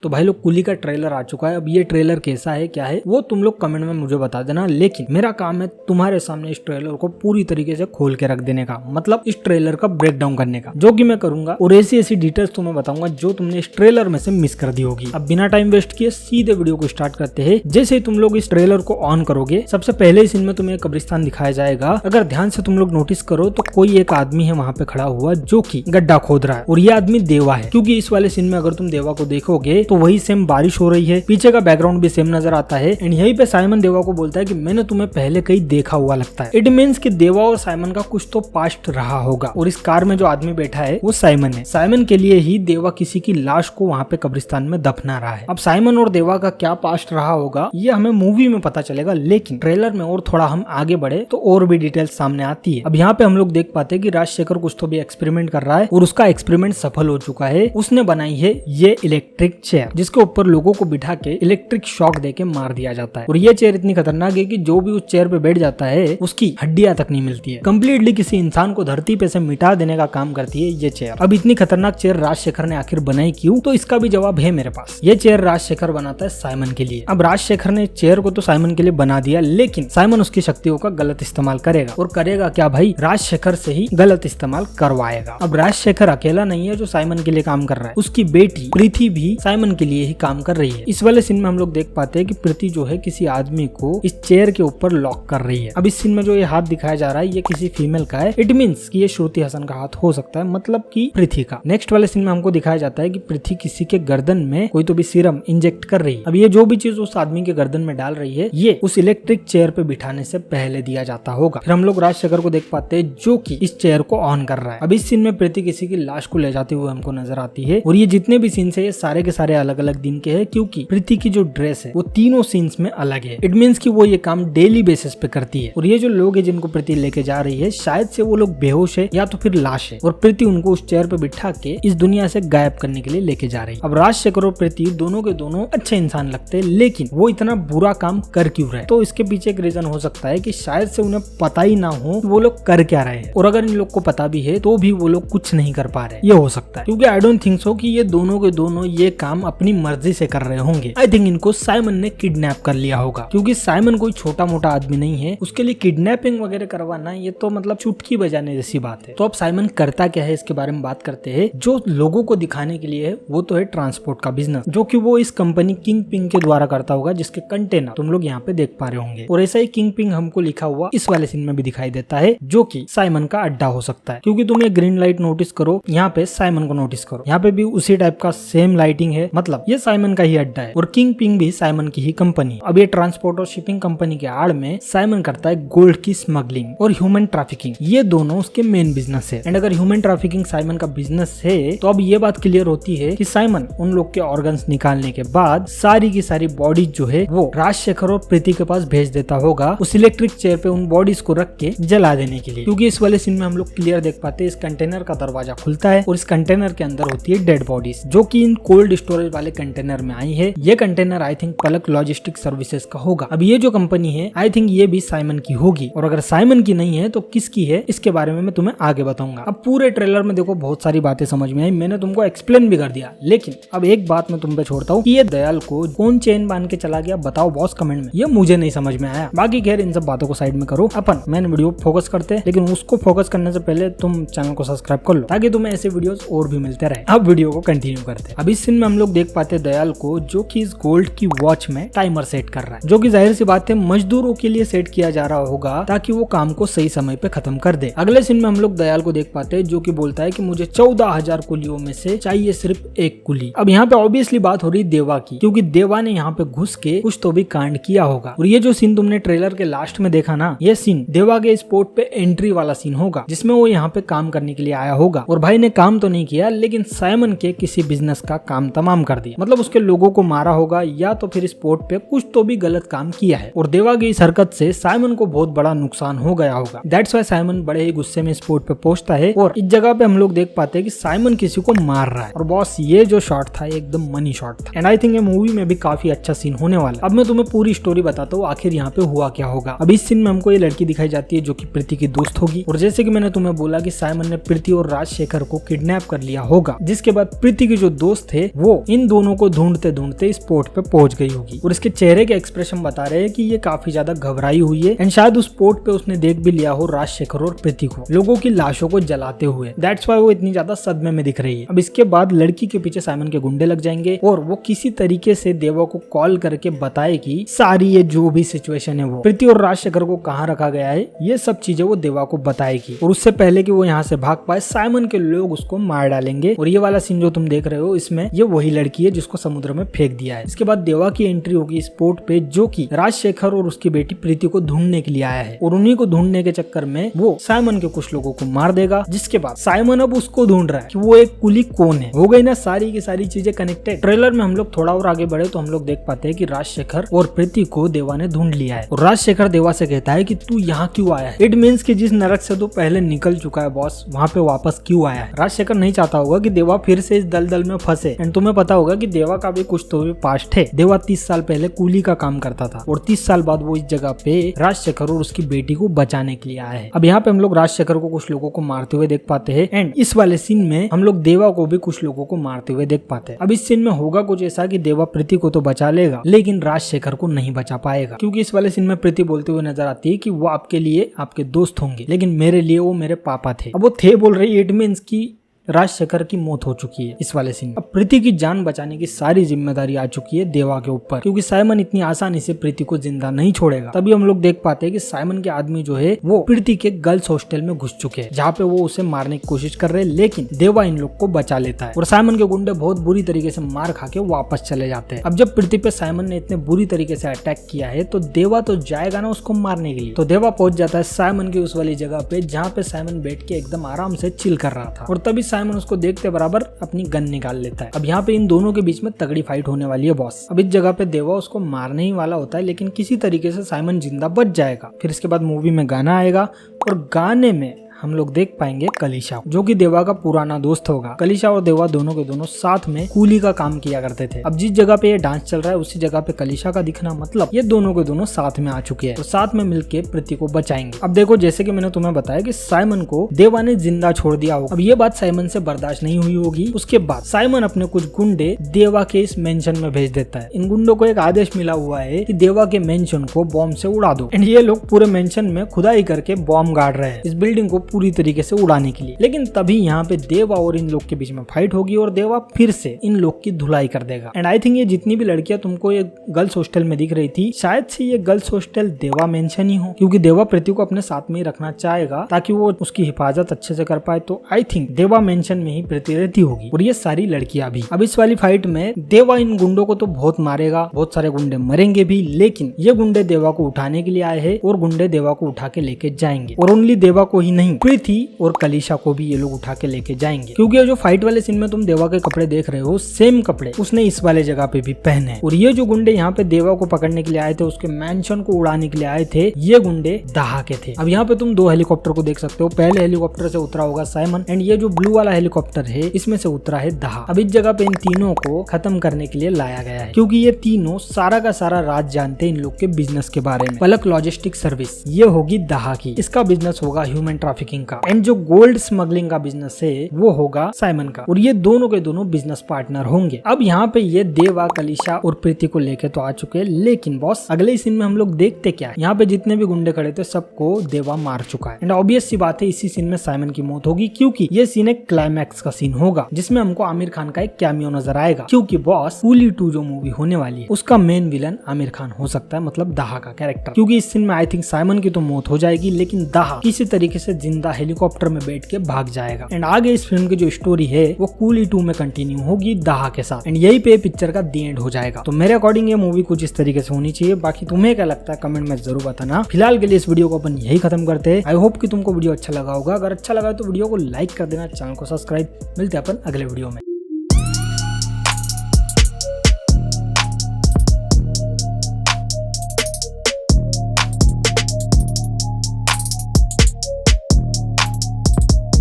तो भाई लोग कुली का ट्रेलर आ चुका है। अब ये ट्रेलर कैसा है क्या है वो तुम लोग कमेंट में मुझे बता देना, लेकिन मेरा काम है तुम्हारे सामने इस ट्रेलर को पूरी तरीके से खोल के रख देने का, मतलब इस ट्रेलर का ब्रेक डाउन करने का, जो कि मैं करूंगा और ऐसी डिटेल्स तुम्हें बताऊंगा जो तुमने इस ट्रेलर में से मिस कर दी होगी। अब बिना टाइम वेस्ट किए सीधे वीडियो को स्टार्ट करते हैं। जैसे ही तुम लोग इस ट्रेलर को ऑन करोगे, सबसे पहले इस सीन में तुम्हें कब्रिस्तान दिखाया जाएगा। अगर ध्यान से तुम लोग नोटिस करो तो कोई एक आदमी है वहाँ पे खड़ा हुआ जो कि गड्ढा खोद रहा है, और ये आदमी देवा है, क्योंकि इस वाले सीन में अगर तुम देवा को देखोगे तो वही सेम बारिश हो रही है, पीछे का बैकग्राउंड भी सेम नजर आता है। एंड यहीं पे साइमन देवा को बोलता है कि मैंने तुम्हें पहले कहीं देखा हुआ लगता है। इट मींस कि देवा और साइमन का कुछ तो पास्ट रहा होगा, और इस कार में जो आदमी बैठा है वो साइमन है। साइमन के लिए ही देवा किसी की लाश को वहाँ पे कब्रिस्तान में दफना रहा है। अब साइमन और देवा का क्या पास्ट रहा होगा ये हमें मूवी में पता चलेगा, लेकिन ट्रेलर में और थोड़ा हम आगे बढ़े तो और भी डिटेल्स सामने आती है। अब यहाँ पे हम लोग देख पाते हैं कि राजशेखर कुछ तो भी एक्सपेरिमेंट कर रहा है, और उसका एक्सपेरिमेंट सफल हो चुका है। उसने बनाई है ये इलेक्ट्रिक चेयर, जिसके ऊपर लोगों को बिठा के इलेक्ट्रिक शॉक देके मार दिया जाता है। और ये चेयर इतनी खतरनाक है कि जो भी उस चेयर पे बैठ जाता है उसकी हड्डियां तक नहीं मिलती है। कम्प्लीटली किसी इंसान को धरती पे से मिटा देने का काम करती है ये चेयर। अब इतनी खतरनाक चेयर राजशेखर ने आखिर बनाई क्यों, तो इसका भी जवाब है मेरे पास। ये चेयर राजशेखर बनाता है साइमन के लिए। अब राजशेखर ने चेयर को तो साइमन के लिए बना दिया, लेकिन साइमन उसकी शक्तियों का गलत इस्तेमाल करेगा, और करेगा क्या भाई, राजशेखर से ही गलत इस्तेमाल करवाएगा। अब राजशेखर अकेला नहीं है जो साइमन के लिए काम कर रहा है, उसकी बेटी प्रीति भी साइमन के लिए ही काम कर रही है। इस वाले सीन में हम लोग देख पाते हैं कि प्रीति जो है किसी आदमी को इस चेयर के ऊपर लॉक कर रही है। अब इस सीन में जो ये हाथ दिखाया जा रहा है ये किसी फीमेल का है। इट मींस कि ये श्रुति हसन का हाथ हो सकता है, मतलब कि प्रीति का। नेक्स्ट वाले सीन में हमको दिखाया जाता है कि प्रीति किसी के गर्दन में कोई तो भी सीरम इंजेक्ट कर रही है। अब ये जो भी चीज उस आदमी के गर्दन में डाल रही है ये उस इलेक्ट्रिक चेयर पे बिठाने से पहले दिया जाता होगा। फिर हम लोग राजशेखर को देख पाते हैं जो कि इस चेयर को ऑन कर रहा है। अब इस सीन में प्रीति किसी की लाश को ले जाते हुए हमको नजर आती है, और ये जितने भी सीन्स है ये सारे के सारे अलग अलग दिन के हैं, क्योंकि प्रीति की जो ड्रेस है वो तीनों सीन्स में अलग है। इट मींस कि वो ये काम डेली बेसिस पे करती है। और ये जो लोग हैं जिनको प्रीति लेके जा रही है शायद से वो लोग बेहोश है या तो फिर लाश है, और प्रीति उनको उस चेयर पे बिठा के इस दुनिया से गायब करने के लिए लेके जा रही है। अब राजशेखर और प्रीति दोनों के दोनों अच्छे इंसान लगते हैं, लेकिन वो इतना बुरा काम कर क्यों रहे, तो इसके पीछे एक रीजन हो सकता है कि शायद से उन्हें पता ही ना हो वो लोग कर क्या रहे हैं, और अगर इन लोग को पता भी है तो भी वो लोग कुछ नहीं कर पा रहे। ये हो सकता है, क्योंकि आई डोंट थिंक सो कि ये दोनों के दोनों ये काम अपनी मर्जी से कर रहे होंगे। आई थिंक इनको साइमन ने किडनैप कर लिया होगा, क्योंकि साइमन कोई छोटा मोटा आदमी नहीं है, उसके लिए किडनैपिंग वगैरह करवाना ये तो मतलब चुटकी बजाने जैसी बात है। तो अब साइमन करता क्या है इसके बारे में बात करते हैं। जो लोगों को दिखाने के लिए है वो तो है ट्रांसपोर्ट का बिजनेस, जो कि वो इस कंपनी किंग पिंग के द्वारा करता होगा, जिसके कंटेनर तुम लोग यहाँ पे देख पा रहे होंगे। और ऐसा ही किंग पिंग हमको लिखा हुआ इस वाले सीन में भी दिखाई देता है, जो कि साइमन का अड्डा हो सकता है, क्योंकि तुम ये ग्रीन लाइट नोटिस करो, यहाँ पे साइमन को नोटिस करो, यहाँ पे भी उसी टाइप का सेम लाइटिंग है, मतलब ये साइमन का ही अड्डा है, और किंग पिंग भी साइमन की ही कंपनी। अब ये ट्रांसपोर्ट और शिपिंग कंपनी के आड़ में साइमन करता है गोल्ड की स्मगलिंग और ह्यूमन ट्रैफिकिंग, ये दोनों उसके मेन बिजनेस है। एंड अगर ह्यूमन ट्रैफिकिंग साइमन का बिजनेस है तो अब ये बात क्लियर होती है कि साइमन उन लोग के ऑर्गन्स निकालने के बाद सारी की सारी बॉडीज जो है वो राजशेखर और प्रीति के पास भेज देता होगा, उस इलेक्ट्रिक चेयर पे उन बॉडीज को रख के जला देने के लिए। क्योंकि इस वाले सीन में हम लोग क्लियर देख पाते हैं इस कंटेनर का दरवाजा खुलता है, और इस कंटेनर के अंदर होती है डेड बॉडीज, जो कि इन कोल्ड स्टोरेज वाले कंटेनर में आई है। ये container I think Palak logistic services का होगा। अब ये जो कंपनी है आई थिंक ये भी साइमन की होगी, और अगर साइमन की नहीं है तो किसकी है इसके बारे में मैं तुम्हें आगे बताऊंगा। अब पूरे ट्रेलर में देखो बहुत सारी बातें समझ में आई, मैंने तुमको एक्सप्लेन भी कर दिया, लेकिन अब एक बात मैं तुम पे छोड़ता हूँ कि ये दयाल को कौन चेन बांध के चला गया बताओ बॉस कमेंट में, ये मुझे नहीं समझ में आया। बाकी खैर इन सब बातों को साइड में करो, अपन मैंने वीडियो फोकस करते हैं, लेकिन उसको फोकस करने से पहले तुम चैनल को सब्सक्राइब कर लो ताकि तुम्हें ऐसे वीडियोस और भी मिलते रहे। अब वीडियो को कंटिन्यू करते हैं। अब इस सीन में हम लोग देख पाते हैं दयाल को, जो कि इस गोल्ड की वॉच में टाइमर सेट कर रहा है, जो कि जाहिर सी बात है मजदूरों के लिए सेट किया जा रहा होगा ताकि वो काम को सही समय पे खत्म कर दे। अगले सीन में हम लोग दयाल को देख पाते हैं जो कि बोलता है कि मुझे 14,000 कुलियों में से चाहिए सिर्फ एक कुली। अब यहाँ पे ऑब्वियसली बात हो रही देवा की, क्योंकि देवा ने यहाँ पे घुस के कुछ तो भी कांड किया होगा। और ये जो सीन तुमने ट्रेलर के लास्ट में देखा ना, ये सीन देवा के स्पॉट पे एंट्री वाला सीन होगा, जिसमें वो यहाँ पे काम करने के लिए आया होगा। और भाई ने काम तो नहीं किया, लेकिन साइमन के किसी बिजनेस का काम तमाम कर दिया, मतलब उसके लोगों को मारा होगा या तो फिर स्पॉट पे कुछ तो भी गलत काम किया है। और देवा की इस हरकत से साइमन को बहुत बड़ा नुकसान हो गया होगा। दैट्स व्हाई साइमन बड़े ही गुस्से में स्पॉट पे पहुंचता है, और इस जगह पे हम लोग देख पाते हैं कि साइमन किसी को मार रहा है। और बॉस ये जो शॉट था एकदम मनी शॉट था, एंड आई थिंक ये मूवी में भी काफी अच्छा सीन होने वाला। अब मैं तुम्हें पूरी स्टोरी बताता हूँ आखिर यहाँ पे हुआ क्या होगा। अब इस सीन में हमको ये लड़की दिखाई जाती है जो कि प्रीति की दोस्त होगी, और जैसे कि मैंने तुम्हें बोला कि साइमन ने प्रीति और राजशेखर को किडनैप कर लिया होगा, जिसके बाद प्रीति के जो दोस्त थे वो इन दोनों को ढूंढते ढूंढते स्पॉट पे पहुंच गई होगी और इसके चेहरे के एक्सप्रेशन बता रहे हैं कि ये काफी ज्यादा घबराई हुई है एंड शायद उस स्पॉट पे उसने देख भी लिया हो राजशेखर और प्रीति को लोगों की लाशों को जलाते हुए। दैट्स व्हाई वो इतनी ज्यादा सदमे में दिख रही है। अब इसके बाद लड़की के पीछे साइमन के गुंडे लग जाएंगे और वो किसी तरीके से देवा को कॉल करके बताए कि सारी ये जो भी सिचुएशन है वो प्रीति और राजशेखर को कहाँ रखा गया है, ये सब चीजें वो देवा को बताएगी और उससे पहले कि वो यहाँ से भाग पाए साइमन के लोग उसको मार डालेंगे। और ये वाला सीन जो तुम देख रहे हो इसमें ये वही लड़की है जिसको समुद्र में फेंक दिया है। इसके बाद देवा की एंट्री होगी स्पॉट पे, जो कि राजशेखर और उसकी बेटी प्रीति को ढूंढने के लिए आया है और उन्हीं को ढूंढने के चक्कर में वो साइमन के कुछ लोगों को मार देगा। जिसके बाद साइमन अब उसको ढूंढ रहा है कि वो एक कुली कौन है। हो गई ना सारी की सारी चीजें कनेक्टेड। ट्रेलर में हम लोग थोड़ा और आगे बढ़े तो हम लोग देख पाते हैं कि राजशेखर और प्रीति को देवा ने ढूंढ लिया है और राजशेखर देवा से कहता है कि तू यहाँ क्यों आया है। इट मीन्स कि जिस नरक से तू पहले निकल चुका है बॉस, वहाँ पे वापस क्यों आया है। राजशेखर नहीं चाहता होगा कि देवा फिर से इस दलदल में फंसे। एंड तुम्हें पता होगा कि देवा का भी कुछ तो भी पास्ट है। देवा 30 साल पहले कूली का काम करता था और 30 साल बाद वो इस जगह पे राजशेखर और उसकी बेटी को बचाने के लिए आया है। अब यहाँ पे हम लोग राजशेखर को कुछ लोगों को मारते हुए देख पाते हैं एंड इस वाले सीन में हम लोग देवा को भी कुछ लोगों को मारते हुए देख पाते हैं। अब इस सीन में होगा कुछ ऐसा कि देवा प्रीति को तो बचा लेगा लेकिन राजशेखर को नहीं बचा पाएगा, क्योंकि इस वाले सीन में प्रीति बोलते हुए नजर आती है कि वो आपके लिए आपके दोस्त होंगे लेकिन मेरे लिए वो मेरे पापा थे। अब वो थे बोल रही, इट मीन्स की राजशेखर की मौत हो चुकी है इस वाले सीन। अब प्रीति की जान बचाने की सारी जिम्मेदारी आ चुकी है देवा के ऊपर, क्योंकि साइमन इतनी आसानी से प्रीति को जिंदा नहीं छोड़ेगा। तभी हम लोग देख पाते हैं कि साइमन के आदमी जो है वो प्रीति के गर्ल्स हॉस्टल में घुस चुके हैं, जहाँ पे वो उसे मारने की कोशिश कर रहे हैं लेकिन देवा इन लोग को बचा लेता है और साइमन के गुंडे बहुत बुरी तरीके से मार खा के वापस चले जाते हैं। अब जब प्रीति पे साइमन ने इतने बुरी तरीके से अटैक किया है तो देवा तो जाएगा ना उसको मारने के लिए। तो देवा पहुंच जाता है साइमन की उस वाली जगह पे जहाँ पे साइमन बैठ के एकदम आराम से चिल कर रहा था और तभी साइमन उसको देखते बराबर अपनी गन निकाल लेता है। अब यहाँ पे इन दोनों के बीच में तगड़ी फाइट होने वाली है बॉस। अब इस जगह पे देवा उसको मारने ही वाला होता है लेकिन किसी तरीके से साइमन जिंदा बच जाएगा। फिर इसके बाद मूवी में गाना आएगा और गाने में हम लोग देख पाएंगे कलिशा, जो कि देवा का पुराना दोस्त होगा। कलिशा और देवा दोनों के दोनों साथ में कूली का काम किया करते थे। अब जिस जगह पे ये डांस चल रहा है उसी जगह पे कलिशा का दिखना मतलब ये दोनों के दोनों साथ में आ चुके हैं और साथ में मिलके प्रीति को बचाएंगे। अब देखो जैसे कि मैंने तुम्हें बताया कि साइमन को देवा ने जिंदा छोड़ दिया होगा। अब ये बात साइमन से बर्दाश्त नहीं हुई होगी। उसके बाद साइमन अपने कुछ गुंडे देवा के इस मेंशन में भेज देता है। इन गुंडों को एक आदेश मिला हुआ है कि देवा के मेंशन को बॉम्ब से उड़ा दो एंड ये लोग पूरे मेंशन में खुदाई करके बॉम्ब गाड़ रहे हैं इस बिल्डिंग को पूरी तरीके से उड़ाने के लिए। लेकिन तभी यहाँ पे देवा और इन लोग के बीच में फाइट होगी और देवा फिर से इन लोग की धुलाई कर देगा। एंड आई थिंक ये जितनी भी लड़कियां तुमको ये गर्ल्स हॉस्टल में दिख रही थी शायद से ये गर्ल्स हॉस्टल देवा मेंशन ही हो, क्योंकि देवा प्रीति को अपने साथ में ही रखना चाहेगा ताकि वो उसकी हिफाजत अच्छे से कर पाए। तो आई थिंक देवा मेंशन में ही प्रीति रहती होगी और ये सारी लड़कियां भी। अब इस वाली फाइट में देवा इन गुंडों को तो बहुत मारेगा, बहुत सारे गुंडे मरेंगे भी, लेकिन ये गुंडे देवा को उठाने के लिए आए हैं और गुंडे देवा को उठा के लेके जाएंगे और ओनली देवा को ही नहीं प्रीति और कलिशा को भी ये लोग उठा के लेके जाएंगे, क्योंकि ये जो फाइट वाले सीन में तुम देवा के कपड़े देख रहे हो सेम कपड़े उसने इस वाले जगह पे भी पहने हैं। और ये जो गुंडे यहाँ पे देवा को पकड़ने के लिए आए थे, उसके मैंशन को उड़ाने के लिए आए थे, ये गुंडे दाहा के थे। अब यहाँ पे तुम दो हेलीकॉप्टर को देख सकते हो। पहले हेलीकॉप्टर से उतरा होगा साइमन एंड ये जो ब्लू वाला हेलीकॉप्टर है इसमें से उतरा है दाहा। अब इस जगह पे इन तीनों को खत्म करने के लिए लाया गया है, क्योंकि ये तीनों सारा का सारा राज जानते हैं इन लोग के बिजनेस के बारे में। पलक लॉजिस्टिक सर्विस ये होगी दाहा की, इसका बिजनेस होगा ह्यूमन ट्रैफिकिंग का एंड जो गोल्ड स्मगलिंग का बिजनेस है वो होगा साइमन का और ये दोनों के दोनों बिजनेस पार्टनर होंगे। अब यहाँ पे ये देवा कलिशा और प्रीति को लेके तो आ चुके हैं, लेकिन बॉस अगले सीन में हम लोग देखते क्या है, यहाँ पे जितने भी गुंडे खड़े थे सबको देवा मार चुका है एंड ऑब्वियस सी बात है इसी सीन में साइमन की मौत होगी, क्योंकि ये सीन एक क्लाइमैक्स का सीन होगा जिसमें हमको आमिर खान का एक कैमियो नजर आएगा। क्योंकि बॉस कूली 2 जो मूवी होने वाली है उसका मेन विलन आमिर खान हो सकता है, मतलब दाहा का कैरेक्टर। क्योंकि इस सीन में आई थिंक साइमन की तो मौत हो जाएगी लेकिन दाहा किसी तरीके से जिंदा हेलीकॉप्टर में बैठ के भाग जाएगा एंड आगे इस फिल्म की जो स्टोरी है वो कूली 2 में कंटिन्यू होगी दाहा के साथ एंड यही पे पिक्चर का दी एंड हो जाएगा। तो मेरे अकॉर्डिंग ये मूवी कुछ इस तरीके से होनी चाहिए। बाकी तुम्हें क्या लगता है कमेंट में जरूर बताना। फिलहाल के लिए इस वीडियो को अपन यही खत्म करते हैं। आई होप कि तुमको वीडियो अच्छा लगा होगा। अगर अच्छा लगा तो वीडियो को लाइक कर देना, चैनल को सब्सक्राइब। मिलते हैं अपन अगले वीडियो में।